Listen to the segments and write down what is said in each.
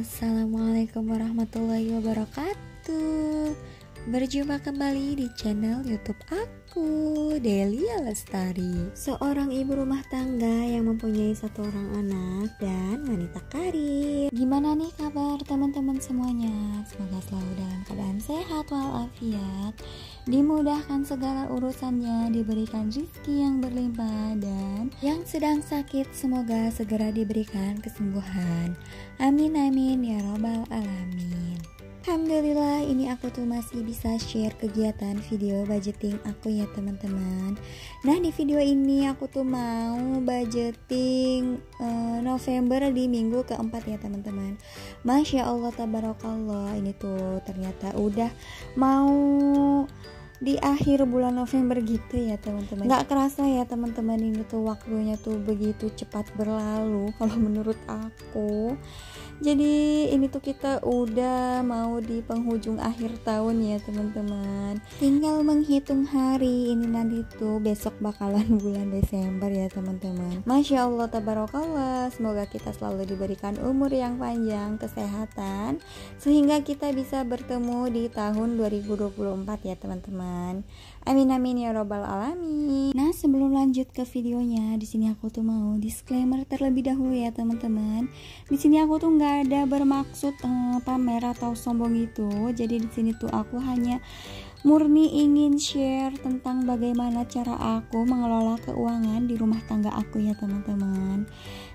Assalamualaikum warahmatullahi wabarakatuh. Berjumpa kembali di channel YouTube aku, Delia Lestari. Seorang ibu rumah tangga yang mempunyai satu orang anak dan wanita karir. Gimana nih kabar teman-teman semuanya? Semoga selalu dalam keadaan sehat walafiat, dimudahkan segala urusannya, diberikan rezeki yang berlimpah, dan yang sedang sakit semoga segera diberikan kesembuhan. Amin amin ya robbal alamin. Alhamdulillah, ini aku tuh masih bisa share kegiatan video budgeting aku ya teman-teman. Nah, di video ini aku tuh mau budgeting November di minggu keempat ya teman-teman. Masya Allah tabarakallah, ini tuh ternyata udah mau di akhir bulan November gitu ya teman-teman. Nggak kerasa ya teman-teman, ini tuh waktunya tuh begitu cepat berlalu kalau menurut aku. Jadi ini tuh kita udah mau di penghujung akhir tahun ya teman-teman. Tinggal menghitung hari, ini nanti tuh besok bakalan bulan Desember ya teman-teman. Masya Allah tabarakallah, semoga kita selalu diberikan umur yang panjang, kesehatan, sehingga kita bisa bertemu di tahun 2024 ya teman-teman. Amin amin ya robbal alamin. Nah, sebelum lanjut ke videonya, di sini aku tuh mau disclaimer terlebih dahulu ya teman-teman. Di sini aku tuh nggak ada bermaksud pamer atau sombong gitu. Jadi di sini tuh aku hanya murni ingin share tentang bagaimana cara aku mengelola keuangan di rumah tangga aku ya teman-teman.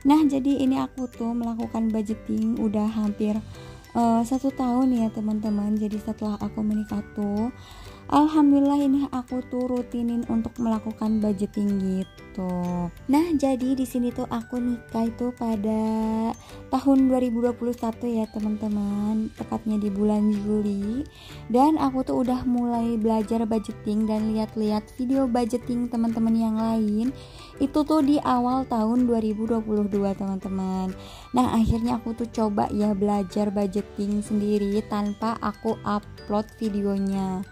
Nah, jadi ini aku tuh melakukan budgeting udah hampir 1 tahun ya teman-teman. Jadi setelah aku menikah tuh alhamdulillah ini aku tuh rutinin untuk melakukan budgeting gitu. Nah, jadi di sini tuh aku nikah itu pada tahun 2021 ya teman-teman, tepatnya di bulan Juli. Dan aku tuh udah mulai belajar budgeting dan lihat-lihat video budgeting teman-teman yang lain. Itu tuh di awal tahun 2022 teman-teman. Nah, akhirnya aku tuh coba ya belajar budgeting sendiri tanpa aku upload videonya.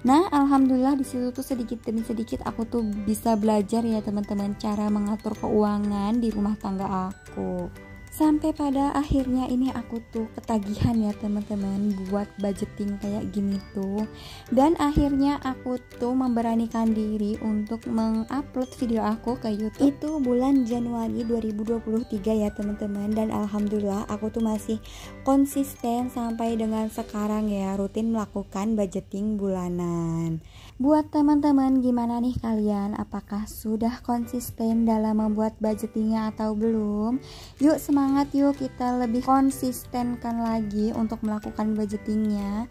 Nah, alhamdulillah di situ tuh sedikit demi sedikit aku tuh bisa belajar ya teman-teman cara mengatur keuangan di rumah tangga aku. Sampai pada akhirnya ini aku tuh ketagihan ya teman-teman buat budgeting kayak gini tuh. Dan akhirnya aku tuh memberanikan diri untuk mengupload video aku ke YouTube. Itu bulan Januari 2023 ya teman-teman. Dan alhamdulillah aku tuh masih konsisten sampai dengan sekarang ya, rutin melakukan budgeting bulanan. Buat teman-teman gimana nih kalian? Apakah sudah konsisten dalam membuat budgetingnya atau belum? Yuk semangat, yuk kita lebih konsistenkan lagi untuk melakukan budgetingnya.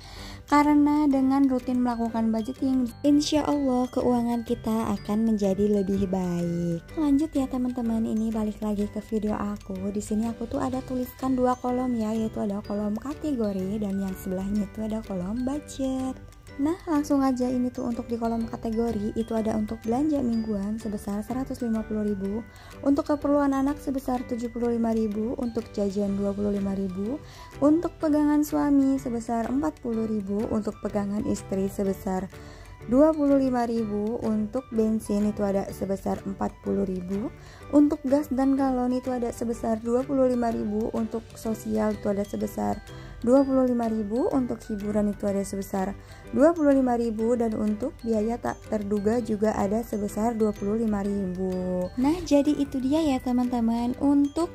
Karena dengan rutin melakukan budgeting, insya Allah keuangan kita akan menjadi lebih baik. Lanjut ya teman-teman, ini balik lagi ke video aku. Di sini aku tuh ada tuliskan 2 kolom ya, yaitu ada kolom kategori dan yang sebelahnya itu ada kolom budget. Nah, langsung aja ini tuh untuk di kolom kategori itu ada untuk belanja mingguan sebesar 150.000, untuk keperluan anak sebesar 75.000, untuk jajan 25.000, untuk pegangan suami sebesar 40.000, untuk pegangan istri sebesar 25.000, untuk bensin itu ada sebesar 40.000, untuk gas dan galon itu ada sebesar 25.000, untuk sosial itu ada sebesar 25.000, untuk hiburan itu ada sebesar 25.000, dan untuk biaya tak terduga juga ada sebesar 25.000. Nah, jadi itu dia ya teman-teman untuk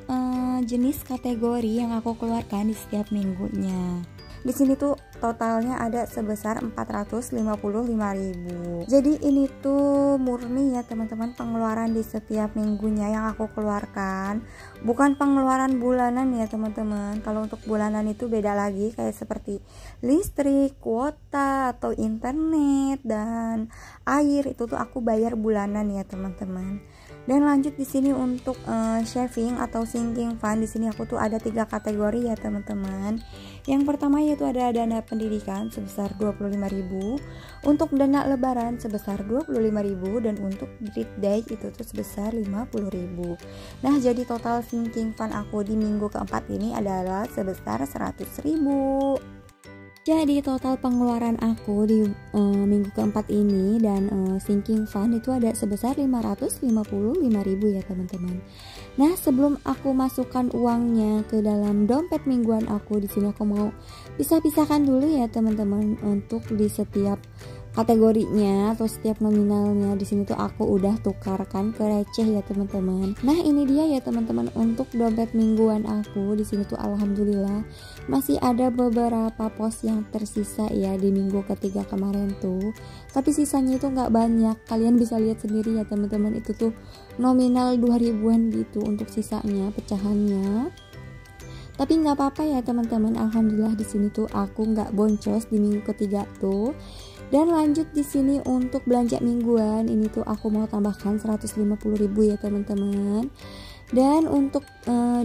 jenis kategori yang aku keluarkan di setiap minggunya. Di sini tuh totalnya ada sebesar 455.000. Jadi ini tuh murni ya teman-teman pengeluaran di setiap minggunya yang aku keluarkan, bukan pengeluaran bulanan ya teman-teman. Kalau untuk bulanan itu beda lagi, kayak seperti listrik, kuota atau internet dan air, itu tuh aku bayar bulanan ya teman-teman. Dan lanjut di sini untuk saving atau sinking fund, di sini aku tuh ada 3 kategori ya teman-teman. Yang pertama yaitu ada dana pendidikan sebesar 25.000, untuk dana lebaran sebesar 25.000, dan untuk treat day itu tuh sebesar 50.000. Nah, jadi total sinking fund aku di minggu keempat ini adalah sebesar 100.000. Jadi total pengeluaran aku di minggu keempat ini dan sinking fund itu ada sebesar 555.000 ya teman-teman. Nah, sebelum aku masukkan uangnya ke dalam dompet mingguan aku, di sini aku mau pisah-pisahkan dulu ya teman-teman untuk di setiap kategorinya atau setiap nominalnya. Di sini tuh aku udah tukarkan ke receh ya teman-teman. Nah, ini dia ya teman-teman untuk dompet mingguan aku. Di sini tuh alhamdulillah masih ada beberapa pos yang tersisa ya di minggu ketiga kemarin tuh. Tapi sisanya itu nggak banyak. Kalian bisa lihat sendiri ya teman-teman, itu tuh nominal 2000-an gitu untuk sisanya pecahannya. Tapi nggak apa-apa ya teman-teman, alhamdulillah di sini tuh aku nggak boncos di minggu ketiga tuh. Dan lanjut di sini untuk belanja mingguan, ini tuh aku mau tambahkan 150.000 ya teman-teman. Dan untuk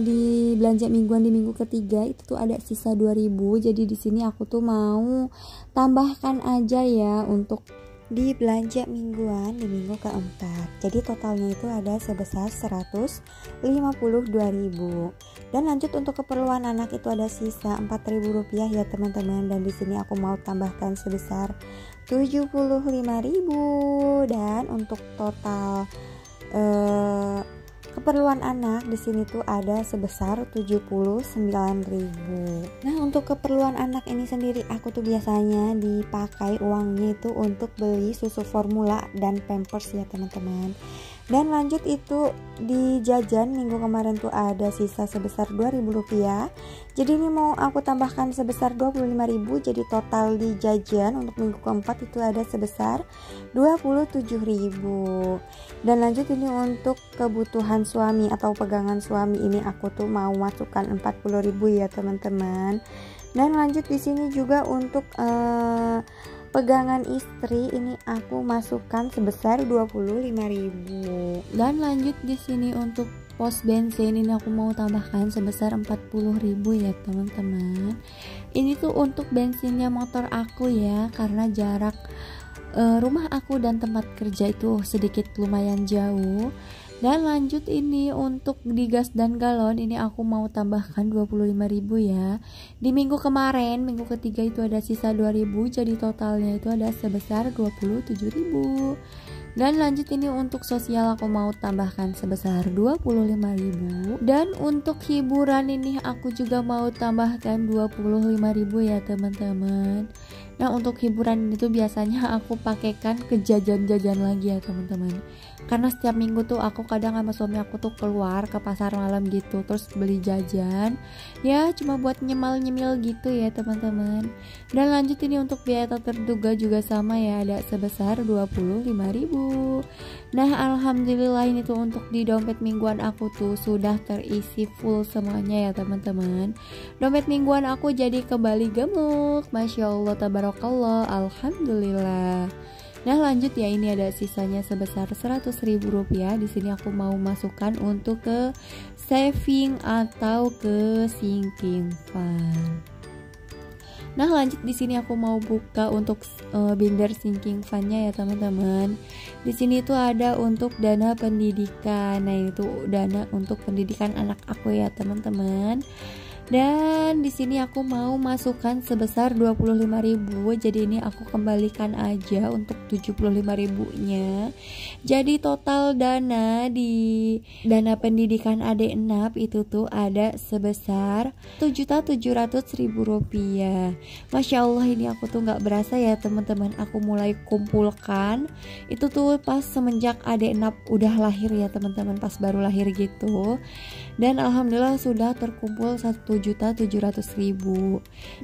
di belanja mingguan di minggu ketiga itu tuh ada sisa 2.000. Jadi di sini aku tuh mau tambahkan aja ya untuk di belanja mingguan di minggu keempat. Jadi totalnya itu ada sebesar 152.000. Dan lanjut untuk keperluan anak itu ada sisa 4.000 rupiah ya teman-teman. Dan di sini aku mau tambahkan sebesar 75.000. Dan untuk total keperluan anak di sini tuh ada sebesar 79.000. Nah, untuk keperluan anak ini sendiri aku tuh biasanya dipakai uangnya itu untuk beli susu formula dan pampers ya teman-teman. Dan lanjut itu di jajan minggu kemarin tuh ada sisa sebesar 2.000 rupiah. Jadi ini mau aku tambahkan sebesar 25.000. Jadi total di jajan untuk minggu keempat itu ada sebesar 27.000. Dan lanjut ini untuk kebutuhan suami atau pegangan suami, ini aku tuh mau masukkan 40.000 ya teman-teman. Dan lanjut di sini juga untuk pegangan istri ini aku masukkan sebesar 25.000. Dan lanjut di sini untuk pos bensin ini aku mau tambahkan sebesar 40.000 ya teman-teman. Ini tuh untuk bensinnya motor aku ya, karena jarak rumah aku dan tempat kerja itu sedikit lumayan jauh. Dan lanjut ini untuk di gas dan galon ini aku mau tambahkan 25.000 ya. Di minggu kemarin, minggu ketiga itu ada sisa 2.000, jadi totalnya itu ada sebesar 27.000. Dan lanjut ini untuk sosial aku mau tambahkan sebesar 25.000. Dan untuk hiburan ini aku juga mau tambahkan 25.000 ya teman-teman. Nah, untuk hiburan itu biasanya aku pakaikan ke jajan-jajan lagi ya teman-teman. Karena setiap minggu tuh aku kadang sama suami aku tuh keluar ke pasar malam gitu, terus beli jajan ya cuma buat nyemil-nyemil gitu ya teman-teman. Dan lanjut ini untuk biaya tak terduga juga sama ya, ada sebesar 25.000. Nah, alhamdulillah ini tuh untuk di dompet mingguan aku tuh sudah terisi full semuanya ya teman-teman. Dompet mingguan aku jadi kembali gemuk, masya Allah tabarakallah, alhamdulillah. Nah, lanjut ya, ini ada sisanya sebesar 100.000 rupiah. Di sini aku mau masukkan untuk ke saving atau ke sinking fund. Nah, lanjut di sini aku mau buka untuk binder sinking fund-nya ya teman-teman. Di sini tuh ada untuk dana pendidikan. Nah, itu dana untuk pendidikan anak aku ya teman-teman. Dan di sini aku mau masukkan sebesar 25.000. Jadi ini aku kembalikan aja untuk 75.000-nya. Jadi total dana di dana pendidikan adik enap itu tuh ada sebesar 7.700.000 rupiah. Masya Allah, ini aku tuh nggak berasa ya teman-teman, aku mulai kumpulkan itu tuh pas semenjak adik enap udah lahir ya teman-teman, pas baru lahir gitu. Dan alhamdulillah sudah terkumpul 1.700.000.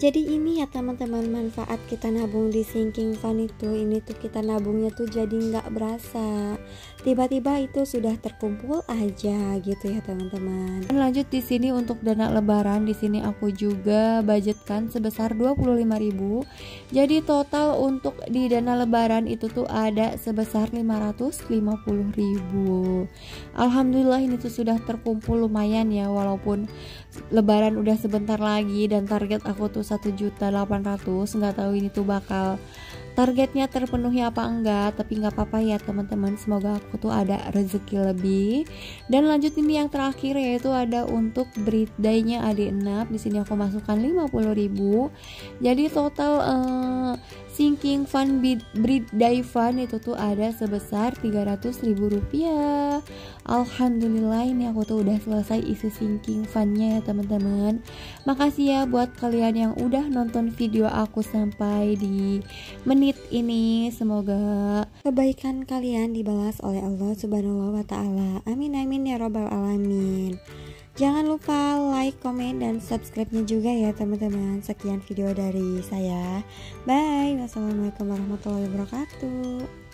Jadi ini ya teman-teman, manfaat kita nabung di sinking fund itu, ini tuh kita nabungnya tuh jadi nggak berasa, tiba-tiba itu sudah terkumpul aja gitu ya teman-teman. Dan lanjut di sini untuk dana lebaran, di sini aku juga budgetkan sebesar 25.000. Jadi total untuk di dana lebaran itu tuh ada sebesar 550.000. Alhamdulillah ini tuh sudah terkumpul lumayan ya, walaupun lebaran udah sebentar lagi dan target aku tuh 1.800.000. nggak tahu ini tuh bakal targetnya terpenuhi apa enggak, tapi nggak apa-apa ya teman-teman, semoga aku tuh ada rezeki lebih. Dan lanjut ini yang terakhir, yaitu ada untuk birthday-nya adik Enap. Di sini aku masukkan 50.000. Jadi total sinking fund birthday fund itu tuh ada sebesar 300.000 rupiah. Alhamdulillah, ini aku tuh udah selesai isi sinking fundnya ya teman-teman. Makasih ya buat kalian yang udah nonton video aku sampai di menit ini. Semoga kebaikan kalian dibalas oleh Allah Subhanahu wa Ta'ala. Amin amin ya robbal alamin. Jangan lupa like, komen, dan subscribe-nya juga ya teman-teman. Sekian video dari saya. Bye. Wassalamualaikum warahmatullahi wabarakatuh.